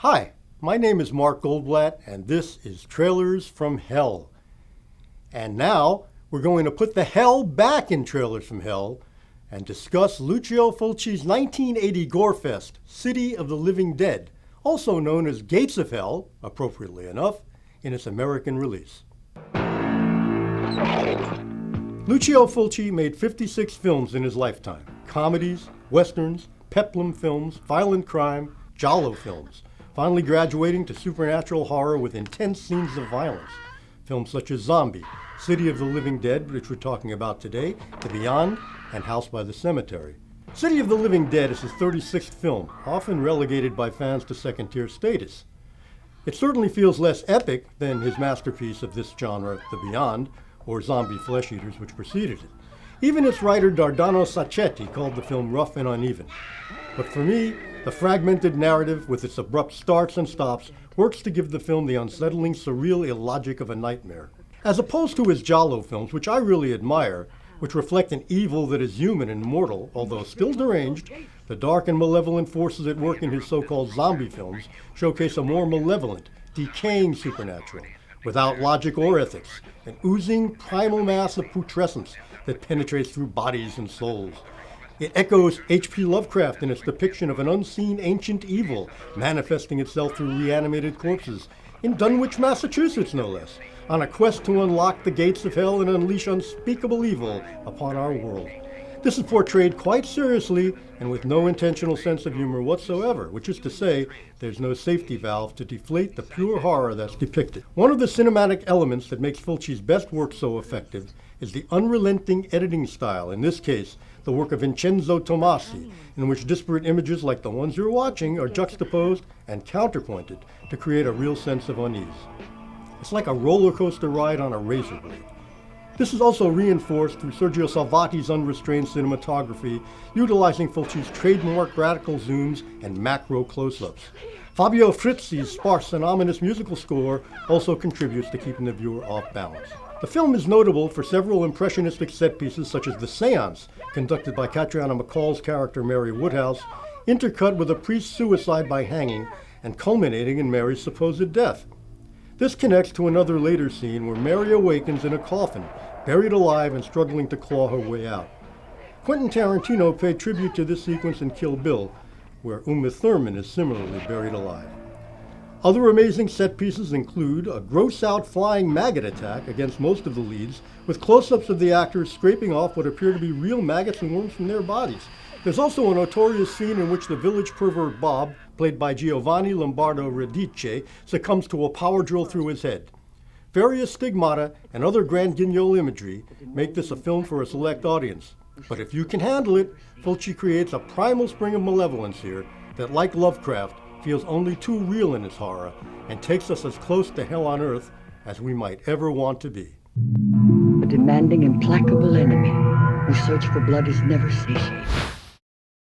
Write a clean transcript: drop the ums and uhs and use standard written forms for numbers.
Hi, my name is Mark Goldblatt, and this is Trailers from Hell. And now we're going to put the hell back in Trailers from Hell and discuss Lucio Fulci's 1980 gorefest, City of the Living Dead, also known as Gates of Hell, appropriately enough, in its American release. Lucio Fulci made 56 films in his lifetime: comedies, westerns, peplum films, violent crime, giallo films, finally graduating to supernatural horror with intense scenes of violence. Films such as Zombie, City of the Living Dead, which we're talking about today, The Beyond, and House by the Cemetery. City of the Living Dead is his 36th film, often relegated by fans to second-tier status. It certainly feels less epic than his masterpiece of this genre, The Beyond, or Zombie Flesh Eaters, which preceded it. Even its writer Dardano Sacchetti called the film rough and uneven. But for me, the fragmented narrative, with its abrupt starts and stops, works to give the film the unsettling, surreal illogic of a nightmare. As opposed to his giallo films, which I really admire, which reflect an evil that is human and mortal, although still deranged, the dark and malevolent forces at work in his so-called zombie films showcase a more malevolent, decaying supernatural, without logic or ethics, an oozing primal mass of putrescence that penetrates through bodies and souls. It echoes H.P. Lovecraft in its depiction of an unseen ancient evil manifesting itself through reanimated corpses, in Dunwich, Massachusetts, no less, on a quest to unlock the gates of hell and unleash unspeakable evil upon our world. This is portrayed quite seriously and with no intentional sense of humor whatsoever, which is to say, there's no safety valve to deflate the pure horror that's depicted. One of the cinematic elements that makes Fulci's best work so effective is the unrelenting editing style, in this case, the work of Vincenzo Tomasi, in which disparate images like the ones you're watching are juxtaposed and counterpointed to create a real sense of unease. It's like a roller coaster ride on a razor blade. This is also reinforced through Sergio Salvati's unrestrained cinematography, utilizing Fulci's trademark radical zooms and macro close-ups. Fabio Frizzi's sparse and ominous musical score also contributes to keeping the viewer off balance. The film is notable for several impressionistic set pieces such as the seance, conducted by Catriona MacColl's character Mary Woodhouse, intercut with a priest's suicide by hanging, and culminating in Mary's supposed death. This connects to another later scene where Mary awakens in a coffin, buried alive and struggling to claw her way out. Quentin Tarantino paid tribute to this sequence in Kill Bill, where Uma Thurman is similarly buried alive. Other amazing set pieces include a gross-out flying maggot attack against most of the leads, with close-ups of the actors scraping off what appear to be real maggots and worms from their bodies. There's also a notorious scene in which the village pervert Bob, played by Giovanni Lombardo Radice, succumbs to a power drill through his head. Various stigmata and other grand guignol imagery make this a film for a select audience. But if you can handle it, Fulci creates a primal spring of malevolence here that, like Lovecraft, feels only too real in its horror and takes us as close to hell on earth as we might ever want to be. A demanding, implacable enemy whose search for blood is never satiated.